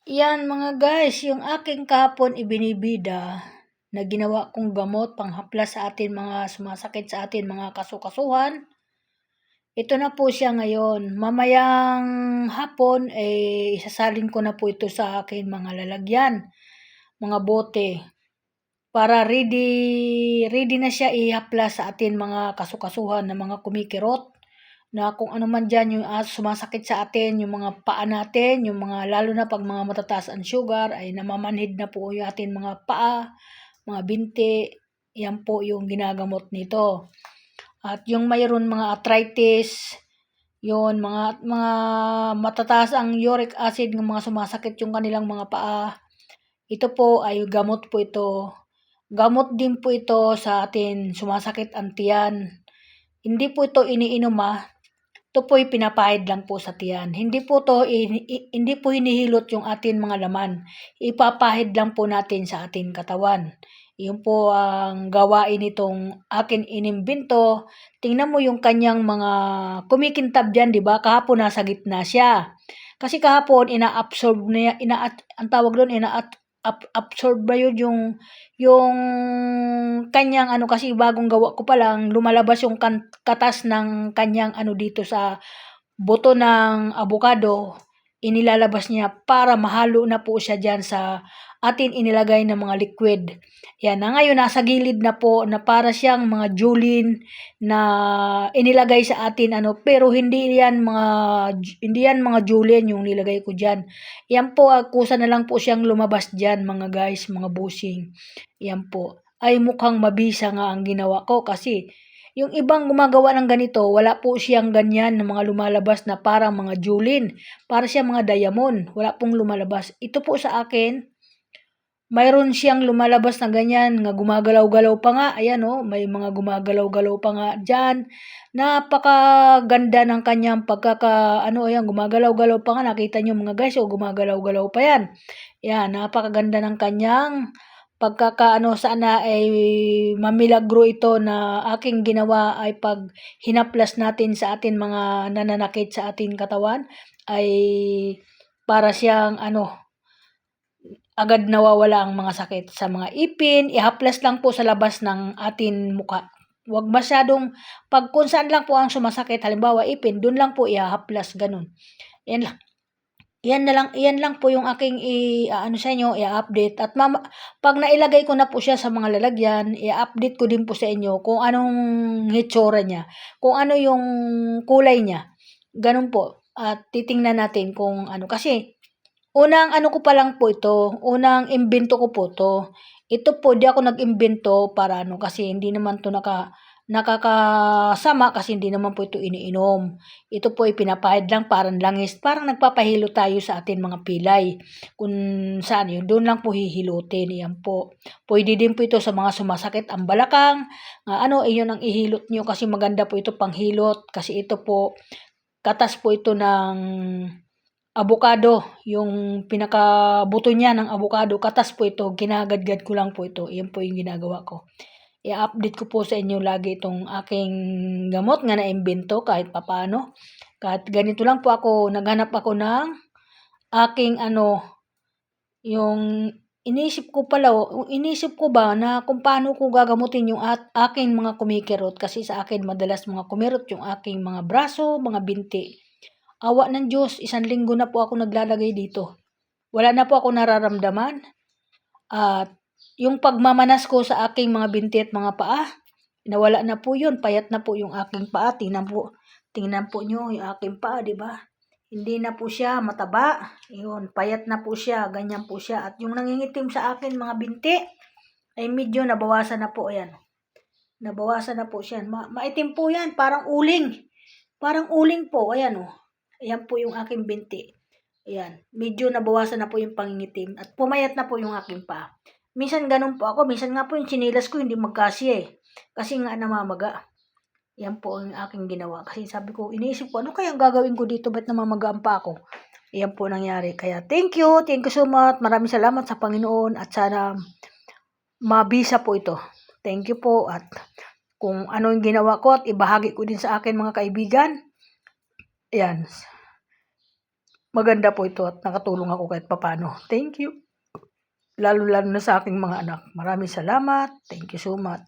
Yan mga guys, yung aking kahapon ibinibida na ginawa kong gamot panghaplas sa atin mga sumasakit sa atin mga kasukasuhan. Ito na po siya ngayon. Mamayang hapon isasalin ko na po ito sa akin mga lalagyan, mga bote. Para ready na siya ihaplas sa atin mga kasukasuhan na mga kumikirot na kung ano man dyan yung sumasakit sa atin, yung mga paa natin, yung mga lalo na pag mga matataas ang sugar ay namamanhid na po yung atin mga paa, mga binti, yan po yung ginagamot nito. At yung mayroon mga arthritis, yun, mga matataas ang uric acid ng mga sumasakit yung kanilang mga paa. Ito po ay gamot po ito. Gamot din po ito sa atin sumasakit ang tiyan. Hindi po ito iniinom ito po'y pinapahid lang po sa tiyan. Hindi po hinihilot yung atin mga laman. Ipapahid lang po natin sa ating katawan. Yun po ang gawain nitong akin inimbento. Tingnan mo yung kanyang mga kumikintab dyan, di ba? Kahapon nasa gitna siya. Kasi kahapon ina-absorb niya, ang tawag doon, absorb ba yun yung kanyang kasi bagong gawa ko pa lang, lumalabas yung katas ng kanyang dito sa buto ng avocado, inilalabas niya para mahalo na po siya dyan sa atin inilagay na mga liquid. Yan na ngayon, nasa gilid na po na para siyang mga julin na inilagay sa atin pero hindi yan mga julin yung nilagay ko dyan. Yan po, kusa na lang po siyang lumabas dyan mga guys, mga busing. Yan po. Ay mukhang mabisa nga ang ginawa ko kasi yung ibang gumagawa ng ganito, wala po siyang ganyan na mga lumalabas na parang mga julin. Para siyang mga diamond. Wala pong lumalabas. Ito po sa akin, mayroon siyang lumalabas na ganyan, nga gumagalaw-galaw pa nga. Ayan may mga gumagalaw-galaw pa nga dyan. Napakaganda ng kanyang ayan, gumagalaw-galaw pa nga. Nakita nyo mga guys, gumagalaw-galaw pa yan. Yan, napakaganda ng kanyang sana ay mamilagro ito na aking ginawa ay pag hinaplas natin sa atin mga nananakit sa ating katawan ay para siyang agad nawawala ang mga sakit sa mga ipin, ihaplas lang po sa labas ng atin mukha. Huwag masyadong, kung saan lang po ang sumasakit, halimbawa ipin, dun lang po ihaplas, ganun. Yan lang. Yan lang po yung aking sa inyo, i-update. At pag nailagay ko na po siya sa mga lalagyan, i-update ko din po sa inyo kung anong hitsura niya, kung ano yung kulay niya. Ganun po. At titingnan natin kung kasi unang ko pa lang po ito, unang imbento ko po ito. Ito po, di ako nag-imbento para kasi hindi naman to nakakasama kasi hindi naman po ito iniinom. Ito po ay pinapahid lang parang langis, parang nagpapahilo tayo sa atin mga pilay. Kung saan yun, doon lang po hihilutin. Yan po. Pwede din po ito sa mga sumasakit ang balakang. Iyon ang ihilot nyo kasi maganda po ito panghilot. Kasi ito po, katas po ito ng avocado, yung pinakabuto niya ng avocado, katas po ito, ginagadgad ko lang po ito. Yan po yung ginagawa ko. I-update ko po sa inyo lagi itong aking gamot nga na-imbento kahit papano. Kahit ganito lang po ako, naghanap ako ng aking yung inisip ko ba na kung paano ko gagamutin yung aking mga kumikirot kasi sa akin madalas mga kumirot yung aking mga braso, mga binti. Awa ng Diyos, 1 linggo na po ako naglalagay dito. Wala na po ako nararamdaman. At yung pagmamanas ko sa aking mga binti at mga paa, nawala na po yun. Payat na po yung aking paa. Tingnan po nyo yung aking paa, di ba? Hindi na po siya mataba. Yun, payat na po siya. Ganyan po siya. At yung nangingitim sa akin mga binti, ay medyo nabawasan na po. Ayan. Nabawasan na po siya. Maitim po yan. Parang uling. Parang uling po. Ayan Ayan po yung aking binti. Ayan. Medyo nabawasan na po yung pangingitim. At pumayat na po yung aking paa. Minsan ganun po ako. Minsan nga po yung sinilas ko hindi magkasya Kasi nga namamaga. Yan po ang aking ginawa. Kasi sabi ko, iniisip ko, ano kaya ang gagawin ko dito? Ba't namamaga ang paa ko? Ayan po nangyari. Kaya thank you so much. Maraming salamat sa Panginoon. At sana mabisa po ito. Thank you po. At kung ano yung ginawa ko at ibahagi ko din sa akin mga kaibigan. Ayan. maganda po ito at nakatulong ako kahit papaano. Thank you. Lalo-lalo na sa aking mga anak. Maraming salamat. Thank you so much.